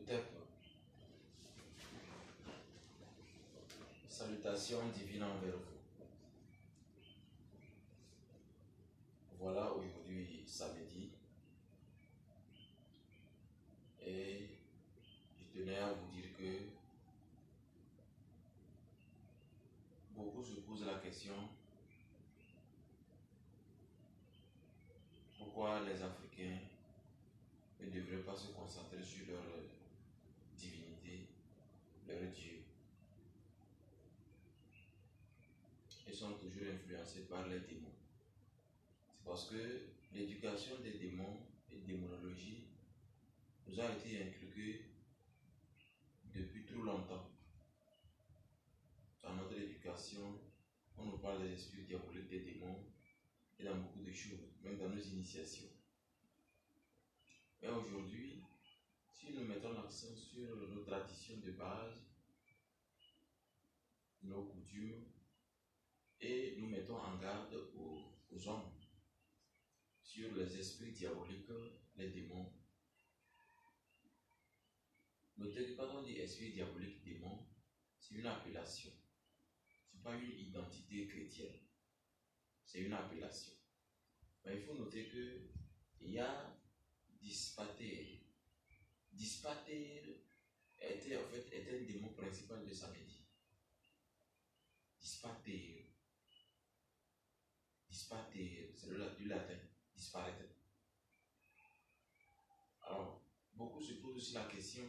Peut-être. Salutations divines envers vous. Voilà aujourd'hui samedi et je tenais à vous dire que beaucoup se posent la question pourquoi les Africains ne devraient pas se concentrer sur leur divinité, leur Dieu. Ils sont toujours influencés par les démons. C'est parce que l'éducation des démons et démonologie nous a été inculquée depuis trop longtemps. Dans notre éducation, on nous parle des esprits diaboliques, des démons et dans beaucoup de choses, même dans nos initiations. Mais aujourd'hui, si nous mettons l'accent sur nos traditions de base, nos coutumes, et nous mettons en garde aux hommes sur les esprits diaboliques, les démons. Notez que quand on dit esprit diabolique, démon, c'est une appellation. Ce n'est pas une identité chrétienne. C'est une appellation. Mais il faut noter qu'il y a Dispater. Dispater était un démon principal de samedi. Dispater. Dispater, c'est du latin. Disparaître. Alors, beaucoup se posent aussi la question,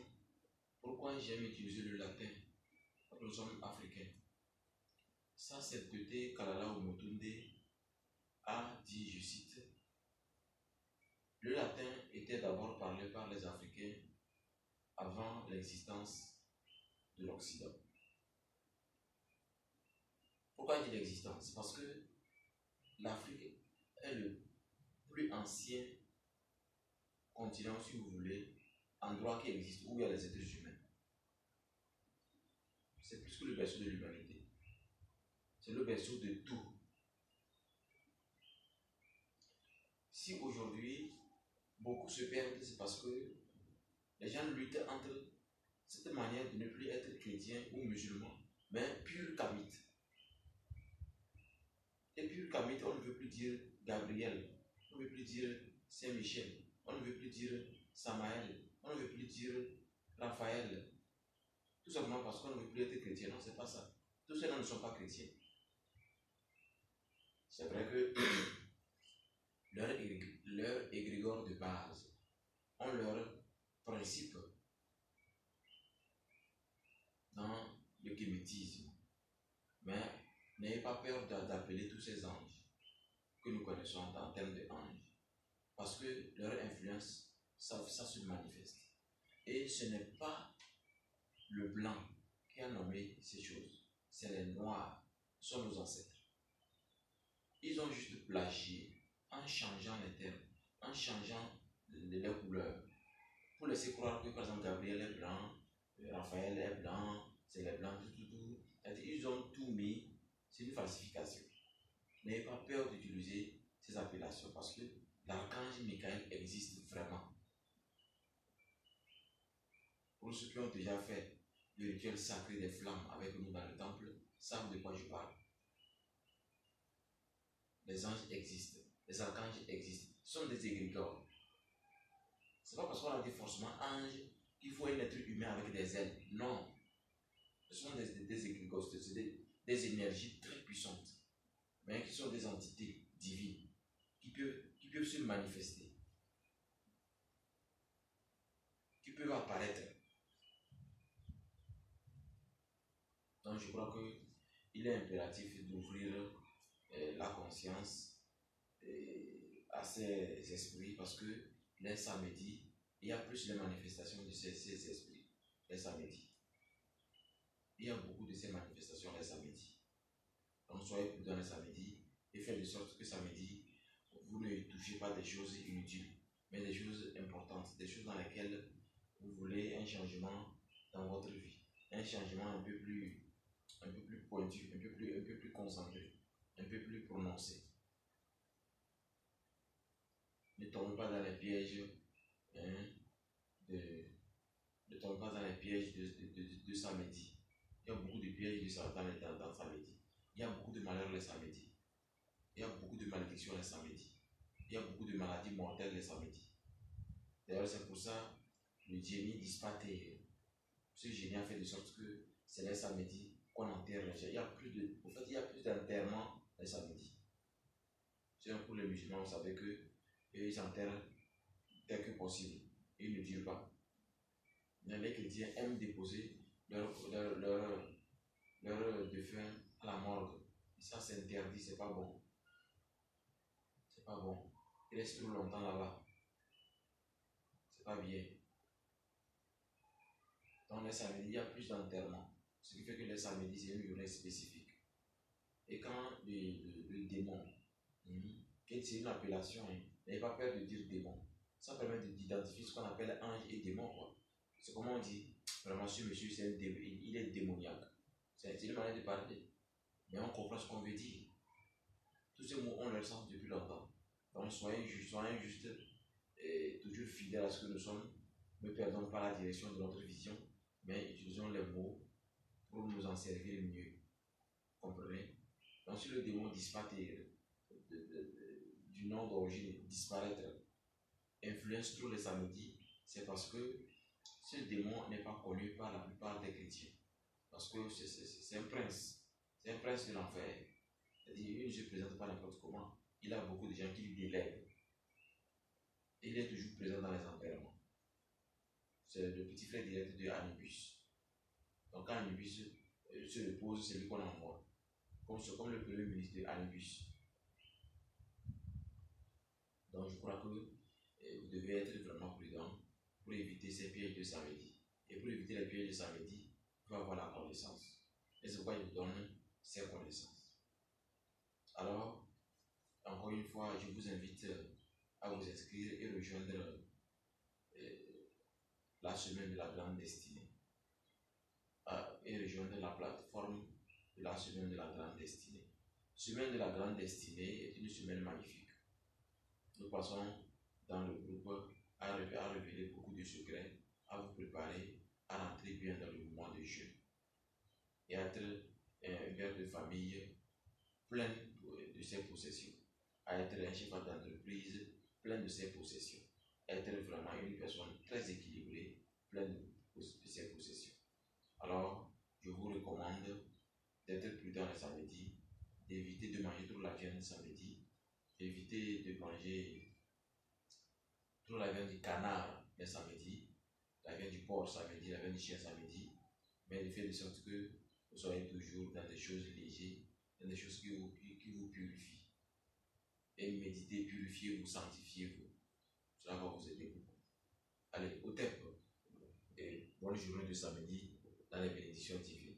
pourquoi j'aime utiliser le latin quand nous sommes africains? Ça, c'est peut-être Kalala Omotunde a dit, je cite, le latin était d'abord parlé par les Africains avant l'existence de l'Occident. Pourquoi il dit l'existence? C'est parce que l'Afrique est le plus ancien continent, si vous voulez, endroit qui existe, où il y a les êtres humains. C'est plus que le berceau de l'humanité. C'est le berceau de tout. Si aujourd'hui, beaucoup se perdent, c'est parce que les gens luttent entre cette manière de ne plus être chrétien ou musulman, mais pur kamite. Et pur kamite, on ne veut plus dire Gabriel, on ne veut plus dire Saint-Michel, on ne veut plus dire Samaël, on ne veut plus dire Raphaël. Tout simplement parce qu'on ne veut plus être chrétien. Non, c'est pas ça. Tous ceux-là ne sont pas chrétiens. C'est vrai que leur égrégore de base ont leurs principes dans le kémétisme. Mais n'ayez pas peur d'appeler tous ces anges que nous connaissons en termes d'anges. Parce que leur influence, ça se manifeste. Et ce n'est pas le blanc qui a nommé ces choses. C'est les noirs, ce sont nos ancêtres. Ils ont juste plagié en changeant les termes, en changeant les couleurs. Pour laisser croire que, par exemple, Gabriel est blanc, Raphaël est blanc, c'est les blancs, tout. Ils ont tout mis, c'est une falsification. N'ayez pas peur d'utiliser ces appellations parce que l'archange Michael existe vraiment. Pour ceux qui ont déjà fait le rituel sacré des flammes avec nous dans le temple, savent de quoi je parle. Les anges existent, les archanges existent, ce sont des égrégores. Ce n'est pas parce qu'on a dit forcément ange qu'il faut un être humain avec des ailes. Non. Ce sont des égrégores, c'est des énergies très puissantes, mais qui sont des entités divines, qui peuvent se manifester, qui peuvent apparaître. Donc je crois qu'il est impératif d'ouvrir la conscience à ces esprits parce que les samedis, il y a plus de manifestations de ces esprits les samedis. Il y a beaucoup de ces manifestations les samedis. Donc soyez prudents les samedis et faites de sorte que samedi, vous ne touchez pas des choses inutiles, mais des choses importantes, des choses dans lesquelles vous voulez un changement dans votre vie, un changement un peu plus pointu, un peu plus concentré, un peu plus prononcé. Ne tombez pas dans les pièges de de samedi. Il y a beaucoup de pièges de Satan dans samedi. Il y a beaucoup de malheurs les samedis. Il y a beaucoup de malédictions les samedis. Il y a beaucoup de maladies mortelles les samedis. D'ailleurs, c'est pour ça que le génie disparaît. Ce génie a fait de sorte que c'est les samedis qu'on enterre les gens. Il y a plus d'enterrements les samedis. C'est pour les musulmans, vous savez qu'ils enterrent dès que possible. Ils ne durent pas. Mais les chrétiens aiment déposer leur défunt à la morgue. Et ça, c'est interdit, c'est pas bon. C'est pas bon. Ils restent trop longtemps là-bas. C'est pas bien. Dans les samedis, il y a plus d'enterrements. Ce qui fait que les samedis, c'est une journée spécifique. Et quand le démon, c'est une appellation, n'ayez pas peur de dire démon. Ça permet d'identifier ce qu'on appelle ange et démon. C'est comment on dit, vraiment, ce monsieur, il est démoniaque. C'est une manière de parler. Mais on comprend ce qu'on veut dire. Tous ces mots ont leur sens depuis longtemps. Donc soyez juste et toujours fidèles à ce que nous sommes. Ne perdons pas la direction de notre vision, mais utilisons les mots pour nous en servir mieux. Comprenez? Donc si le démon disparaît du nom d'origine, disparaître, influence tous les samedis, c'est parce que ce démon n'est pas connu par la plupart des chrétiens. Parce que c'est un prince. C'est un prince de l'enfer. C'est-à-dire, il ne se présente pas n'importe comment. Il a beaucoup de gens qui lui délèguent. Il est toujours présent dans les enterrements. C'est le petit frère direct de Anubis. Donc quand Anubis se repose, c'est lui qu'on envoie. Comme le premier ministre de Anubis. Donc je crois que vous devez être vraiment prudent pour éviter ces pièges de samedi. Et pour éviter les pièges de samedi, il faut avoir la connaissance. Et c'est pourquoi il vous donne ces connaissances. Alors, encore une fois, je vous invite à vous inscrire et rejoindre la semaine de la grande destinée. Et rejoindre la plateforme de la semaine de la grande destinée. Semaine de la grande destinée est une semaine magnifique. Nous passons dans le groupe à révéler beaucoup de secrets, à vous préparer, à rentrer bien dans le mois de jeûne et à être un père de famille plein de ses possessions, à être un chef d'entreprise plein de ses possessions, à être vraiment une personne très équilibrée, pleine de ses possessions. Alors, je vous recommande d'être prudent le samedi, d'éviter de manger trop la viande le samedi, d'éviter de manger trop la viande du canard le samedi, la viande du porc samedi, la viande du chien samedi, mais de faire de sorte que vous soyez toujours dans des choses légères, dans des choses qui vous purifient. Et méditez, purifiez-vous, sanctifiez-vous. Cela va vous aider beaucoup. Allez, au temple. Et bonne journée de samedi dans les bénédictions divines.